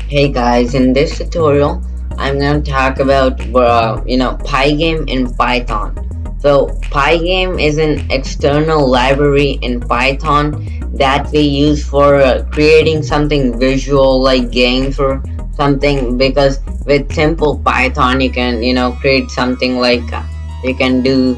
Hey guys, in this tutorial, I'm going to talk about Pygame in Python. So Pygame is an external library in Python that we use for creating something visual like games or something. Because with simple Python, you can create something like you can do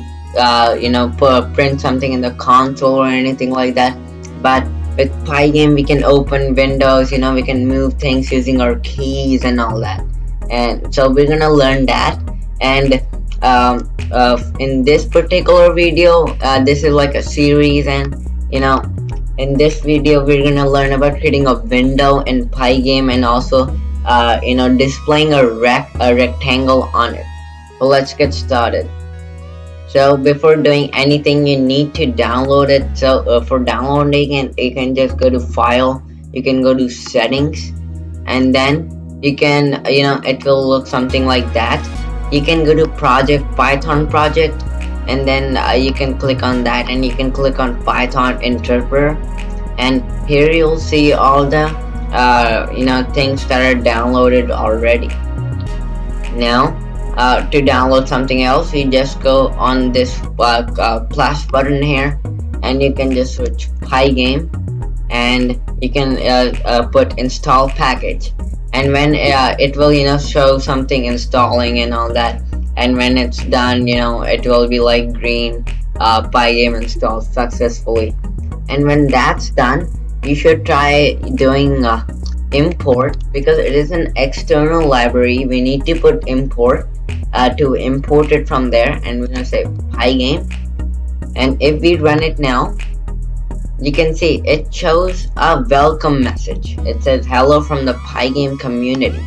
print something in the console or anything like that. But with Pygame we can open windows, we can move things using our keys and all that. And so we're gonna learn that. And in this particular video, this is like a series, and in this video we're gonna learn about creating a window in Pygame, and also displaying a rectangle on it. So let's get started. So before doing anything, you need to download it. So for downloading it, you can just go to file, you can go to settings, and then you can it will look something like that. You can go to project, Python project, and then you can click on that, and you can click on Python interpreter, and here you'll see all the things that are downloaded already. Now to download something else, you just go on this plus button here, and you can just search Pygame, and you can put install package, and when it will show something installing and all that, and when it's done, it will be like green, Pygame installed successfully. And when that's done, you should try doing import, because it is an external library. We need to put import to import it from there, and we're gonna say Pygame. And if we run it now, you can see it shows a welcome message. It says hello from the Pygame community.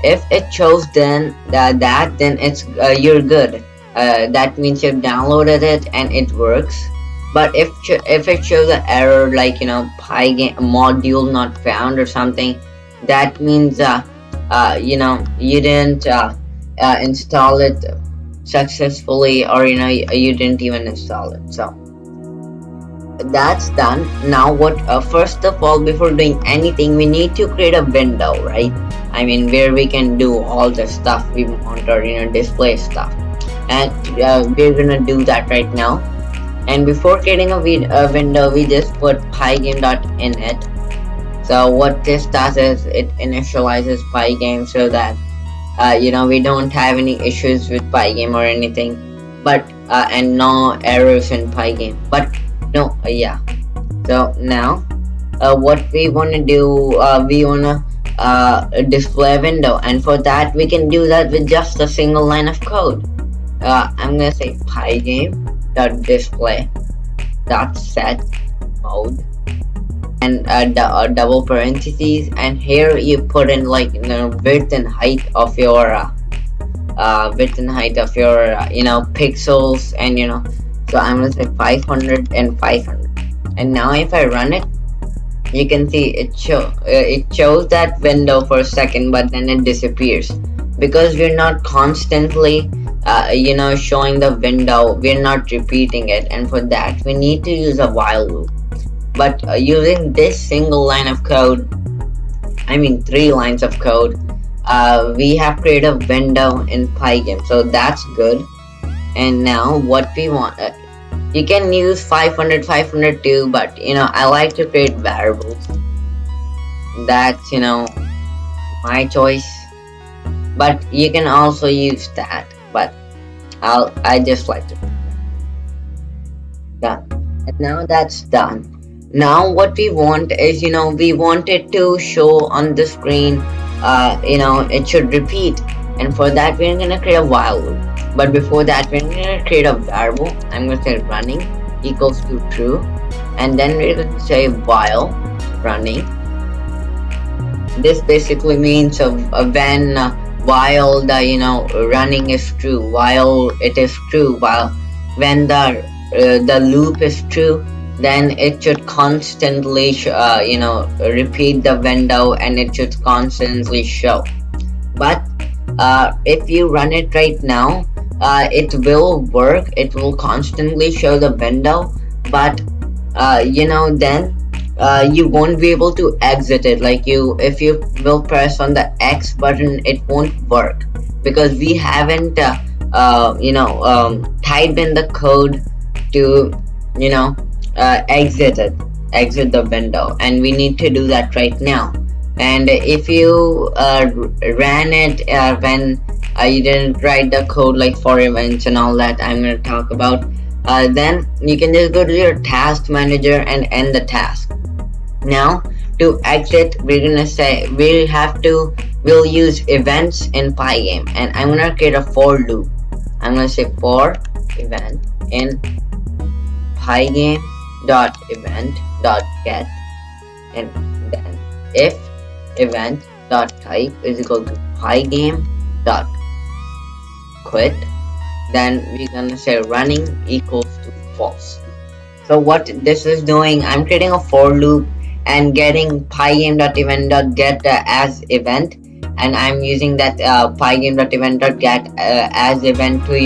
If it shows then then it's you're good. That means you've downloaded it and it works. But if it shows an error like Pygame module not found or something, that means you didn't install it successfully, or you didn't even install it. So that's done. Now what first of all, before doing anything, we need to create a window, right? I mean, where we can do all the stuff we want, or display stuff. And we're gonna do that right now. And before creating a window, we just put pygame.init. So what this does is it initializes Pygame, so that we don't have any issues with Pygame or anything, but and no errors in Pygame. But no, yeah. So now what we want to do, we want to display a window, and for that we can do that with just a single line of code. I'm gonna say pygame.display.set mode, and double parentheses, and here you put in like width and height of your pixels, and so I'm gonna say 500 and 500. And now if I run it, you can see it shows that window for a second, but then it disappears, because we're not constantly showing the window, we're not repeating it, and for that we need to use a while loop. But using this single line of code, I mean 3 lines of code, we have created a window in Pygame, so that's good. And now what we want, you can use 500 too, but I like to create variables. That's my choice, but you can also use that, but I just like to done. And now that's done. Now what we want is we want it to show on the screen, it should repeat, and for that we're gonna create a while loop. But before that, we're gonna create a variable. I'm gonna say running equals to true, and then we're gonna say while running. This basically means when while the running is true, while it is true, while when the loop is true, then it should constantly repeat the window, and it should constantly show. But if you run it right now, it will work, it will constantly show the window, but then you won't be able to exit it. Like if you will press on the X button, it won't work because we haven't typed in the code to you know exit the window, and we need to do that right now. And if you ran it when you didn't write the code, like for events and all that I'm going to talk about, then you can just go to your task manager and end the task. Now to exit, we're gonna say we'll use events in Pygame, and I'm gonna create a for loop. I'm gonna say for event in Pygame dot event dot get, and then if event dot type is equal to Pygame dot quit, then we're gonna say running equals to false. So what this is doing, I'm creating a for loop and getting pygame.event.get as event, and I'm using that pygame.event.get as event to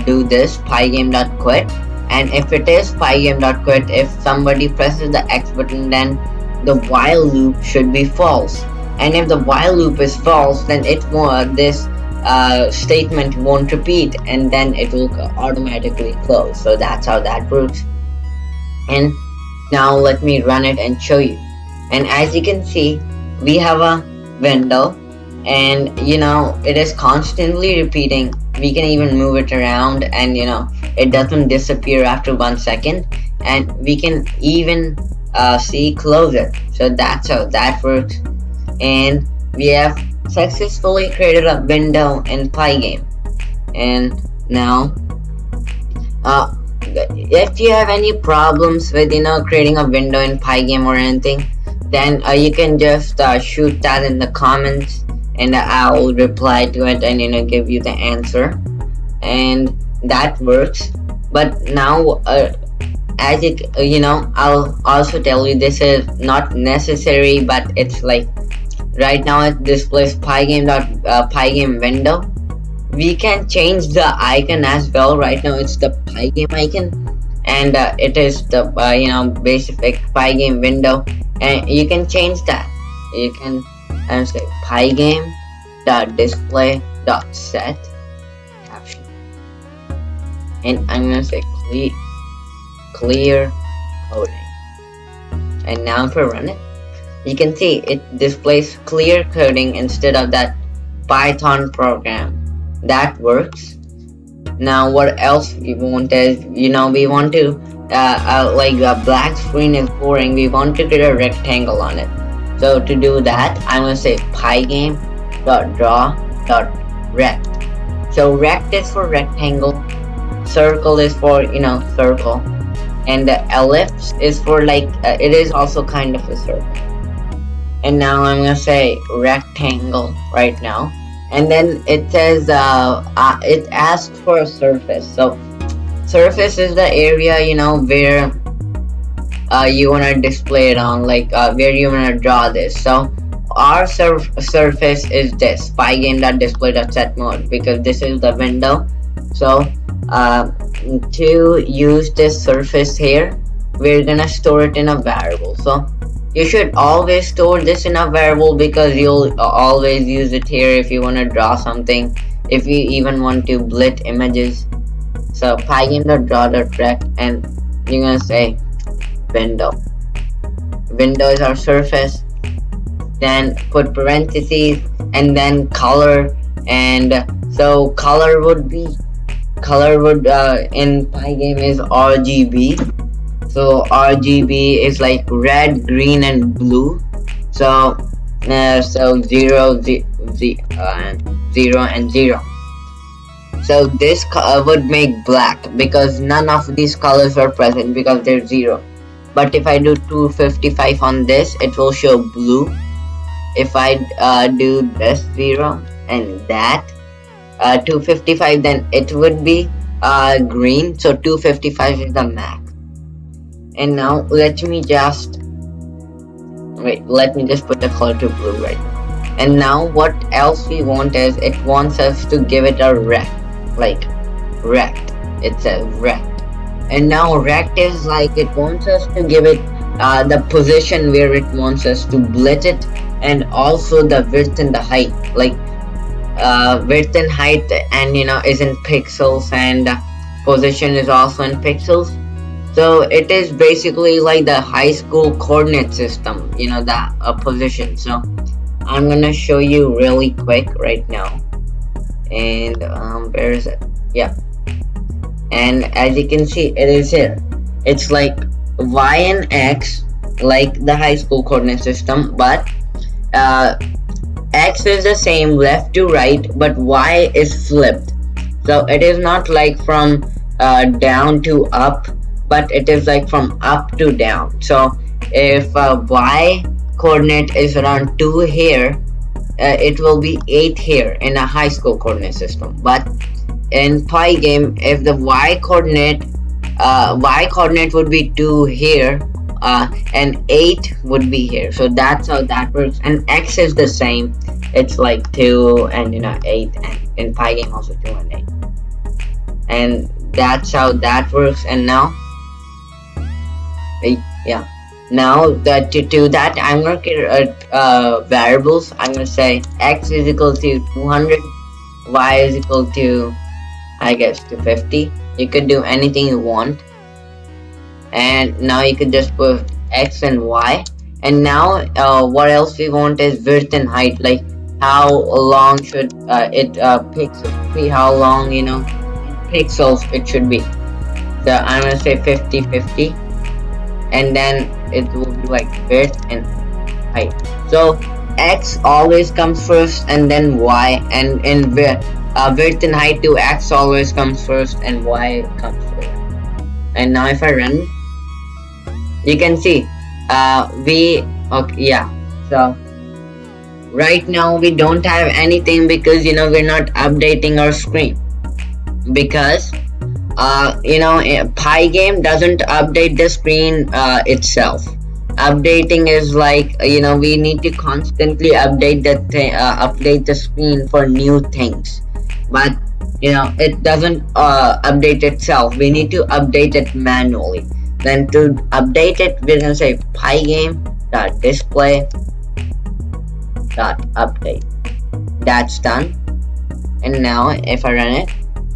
do this pygame.quit. And if it is pygame.quit, if somebody presses the X button, then the while loop should be false. And if the while loop is false, then this statement won't repeat, and then it will automatically close. So that's how that works. And now let me run it and show you. And as you can see, we have a window, and it is constantly repeating. We can even move it around, and it doesn't disappear after 1 second, and we can even see close it. So that's how that works. And we have successfully created a window in Pygame. And now if you have any problems with creating a window in Pygame or anything, then you can just shoot that in the comments, and I'll reply to it and give you the answer, and that works. But now as I'll also tell you, this is not necessary, but it's like right now it displays Pygame window. We can change the icon as well. Right now it's the Pygame icon, and it is the basic Pygame window, and you can change that. You can say pygame.display.set caption, and I'm gonna say clear coding. And now if I run it, you can see it displays clear coding instead of that Python program. That works. Now what else we want is, we want to like a black screen is boring, we want to create a rectangle on it. So to do that, I'm gonna say pygame.draw.rect. So rect is for rectangle, circle is for circle, and the ellipse is for it is also kind of a circle. And now I'm gonna say rectangle right now, and then it says it asks for a surface. So surface is the area where you want to display it on, where you want to draw this. So our surface is this pygame.display.set mode, because this is the window. So to use this surface here, we're gonna store it in a variable. So you should always store this in a variable, because you'll always use it here if you want to draw something, if you even want to blit images. So pygame.draw.rect, and you're gonna say window. Window is our surface. Then put parentheses, and then color. And so color would in Pygame is RGB. So RGB is like red, green, and blue. So 0, 0, and 0. So this would make black, because none of these colors are present because they're 0. But if I do 255 on this, it will show blue. If I do this 0 and that 255, then it would be green. So 255 is the max. And now let me just put the color to blue right now. And now what else we want is, it wants us to give it a rect, it says rect. And now rect is it wants us to give it the position where it wants us to blit it, and also the width and the height. Like width and height, and is in pixels, and position is also in pixels. So it is basically like the high school coordinate system, the position. So I'm gonna show you really quick right now. And where is it? Yeah. And as you can see, it is here. It's like y and x, like the high school coordinate system, but x is the same left to right, but y is flipped. So it is not like from down to up, but it is like from up to down. So if y coordinate is around 2 here, it will be 8 here in a high school coordinate system. But in Pygame, if the y coordinate would be 2 here, and 8 would be here. So that's how that works. And x is the same. It's like 2 and 8, and in Pygame also 2 and 8. And that's how that works. And now, yeah, now that to do that, I'm gonna create variables. I'm gonna say x is equal to 200, y is equal to, I guess, 250. You could do anything you want. And now you could just put x and y. And now what else we want is width and height, like how long should pixels be, how long pixels it should be. So I'm gonna say 50 and then it will be like width and height. So x always comes first and then y, and in width and height too, x always comes first and y comes first. And now if I run, you can see so right now we don't have anything because we're not updating our screen, because Pygame doesn't update the screen itself. Updating is like we need to constantly update the screen for new things, but it doesn't update itself. We need to update it manually. Then to update it, we're gonna say pygame.display.update. That's done. And now if I run it,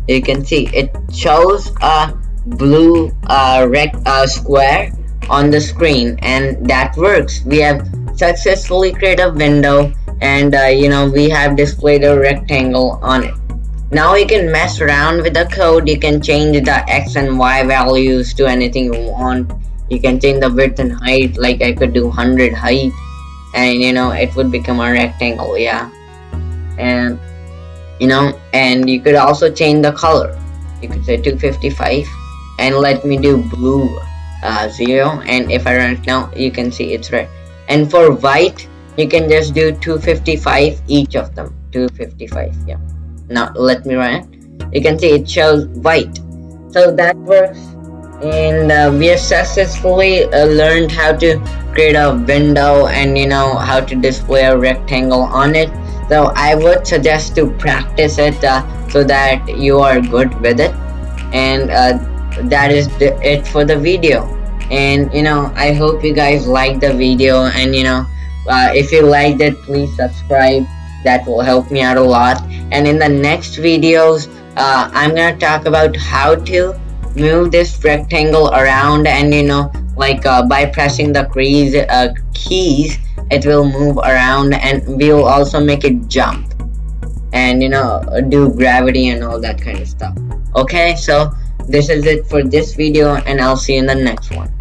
you can see it shows a blue square on the screen, and that works. We have successfully created a window, and we have displayed a rectangle on it. Now you can mess around with the code. You can change the x and y values to anything you want. You can change the width and height, like I could do 100 height, and it would become a rectangle. Yeah. And and you could also change the color. You could say 255 and let me do blue 0, and if I run it now, you can see it's red. And for white, you can just do 255 each of them. 255. Yeah. Now let me run it. You can see it shows white. So that works. And we have successfully learned how to create a window and how to display a rectangle on it. So I would suggest to practice it so that you are good with it. And that is it for the video. And I hope you guys liked the video, and if you liked it, please subscribe. That will help me out a lot. And in the next videos, I'm gonna talk about how to move this rectangle around, and by pressing the keys, it will move around, and we will also make it jump and do gravity and all that kind of stuff. Okay, so this is it for this video, and I'll see you in the next one.